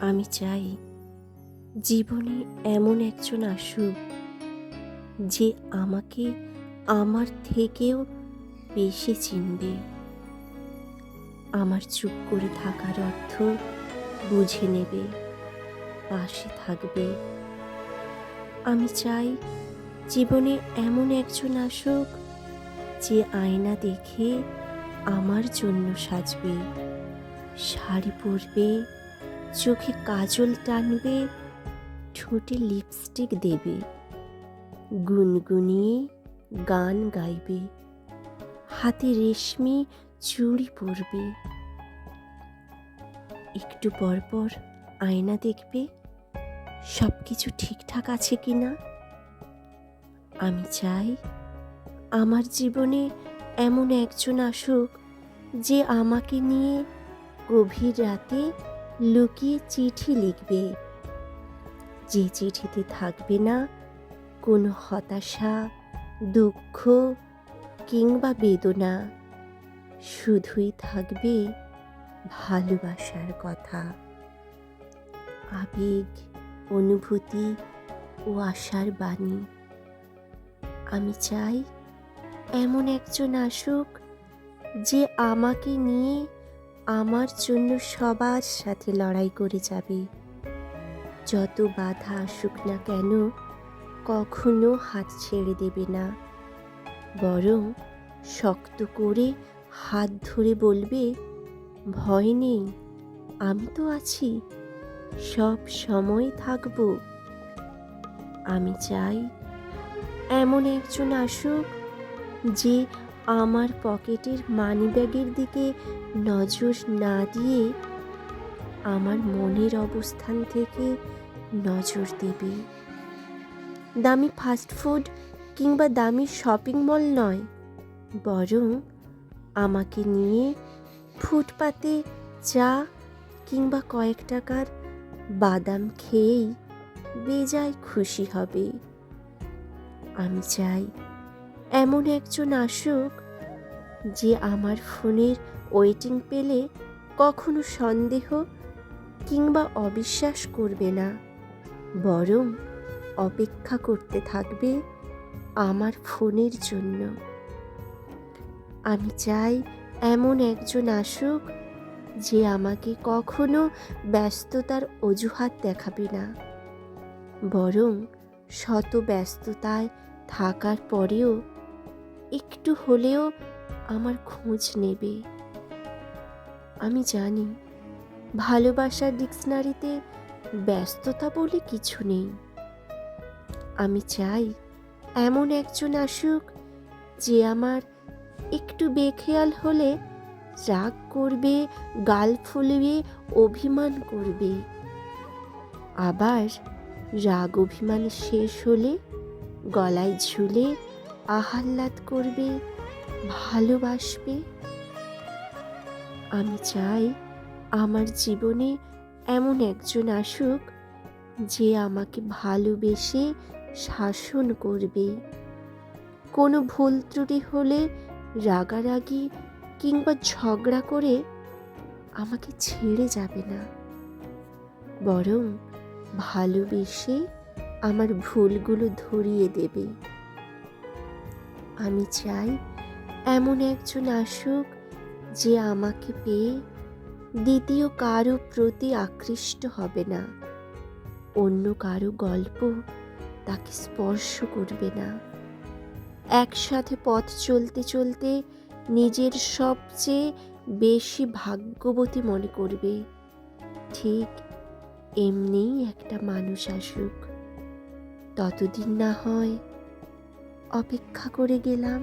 আমি চাই জীবনে এমন একজন আসুক যে আমাকে আমার থেকেও বেশি চিনবে, আমার চুপ করে থাকার অর্থ বুঝে নেবে, পাশে থাকবে। আমি চাই জীবনে এমন একজন আসুক যে আয়না দেখে আমার জন্য সাজবে, শাড়ি পরবে, চোখে কাজল টানবে, ঠোঁটে লিপস্টিক দেবে, গুনগুনিয়ে গান গাইবে, হাতে রেশমি চুড়ি পরবে। একটু পর পর আয়না দেখবে, সব কিছু ঠিকঠাক আছে কিনা। আমি চাই আমার জীবনে এমন একজন আসুক যে আমাকে নিয়ে গভীর রাতে লুকিয়ে চিঠি লিখবে, যে চিঠিতে থাকবে না কোনো হতাশা, দুঃখ কিংবা বেদনা, শুধুই থাকবে ভালোবাসার কথা, আবেগ, অনুভূতি ও আশার বাণী। আমি চাই এমন একজন আসুক যে আমাকে নিয়ে আমার জন্য সবার সাথে লড়াই করে যাবে, যত বাধা আসুক না কেন কখনো হাত ছেড়ে দেবে না, বরং শক্ত করে হাত ধরে বলবে, ভয় নেই, আমি তো আছি, সব সময় থাকবো। আমি চাই এমন একজন আসুক যে আমার পকেটের মানিব্যাগের দিকে নজর না দিয়ে আমার মনের অবস্থান থেকে নজর দেবে। দামি ফাস্টফুড কিংবা দামি শপিং মল নয়, বরং আমাকে নিয়ে ফুটপাতে চা কিংবা কয়েক টাকার বাদাম খেয়েই বেজায় খুশি হবে। আমি চাই এমন একজন আসুক যে আমার ফোনের ওয়েটিং পেলে কখনো সন্দেহ কিংবা অবিশ্বাস করবে না, বরং অপেক্ষা করতে থাকবে আমার ফোনের জন্য। আমি চাই এমন একজন আসুক যে আমাকে কখনো ব্যস্ততার অজুহাত দেখাবে না, বরং শত ব্যস্ততায় থাকার পরেও একটু হলেও আমার খোঁজ নেবে। আমি জানি ভালোবাসার ডিকশনারিতে ব্যস্ততা বলে কিছু নেই। আমি চাই এমন একজন আসুক যে আমার একটু বেখেয়াল হলে রাগ করবে, গাল ফুলবে, অভিমান করবে, আবার রাগ অভিমান শেষ হলে গলায় ঝুলে আহ্লাদ করবে, ভালোবাসবে। আমি চাই আমার জীবনে এমন একজন আসুক যে আমাকে ভালোবেসে শাসন করবে, কোনো ভুল ত্রুটি হলে রাগারাগি কিংবা ঝগড়া করে আমাকে ছেড়ে যাবে না, বরং ভালোবেসে আমার ভুলগুলো ধরিয়ে দেবে। আমি চাই এমন একজন আসুক যে আমাকে পেয়ে দ্বিতীয় কারো প্রতি আকৃষ্ট হবে না, অন্য কারো গল্প তাকে স্পর্শ করবে না, একসাথে পথ চলতে চলতে নিজের সবচেয়ে বেশি ভাগ্যবতী মনে করবে। ঠিক এমনিই একটা মানুষ আসুক। ততদিন না হয় অপেক্ষা করে গেলাম।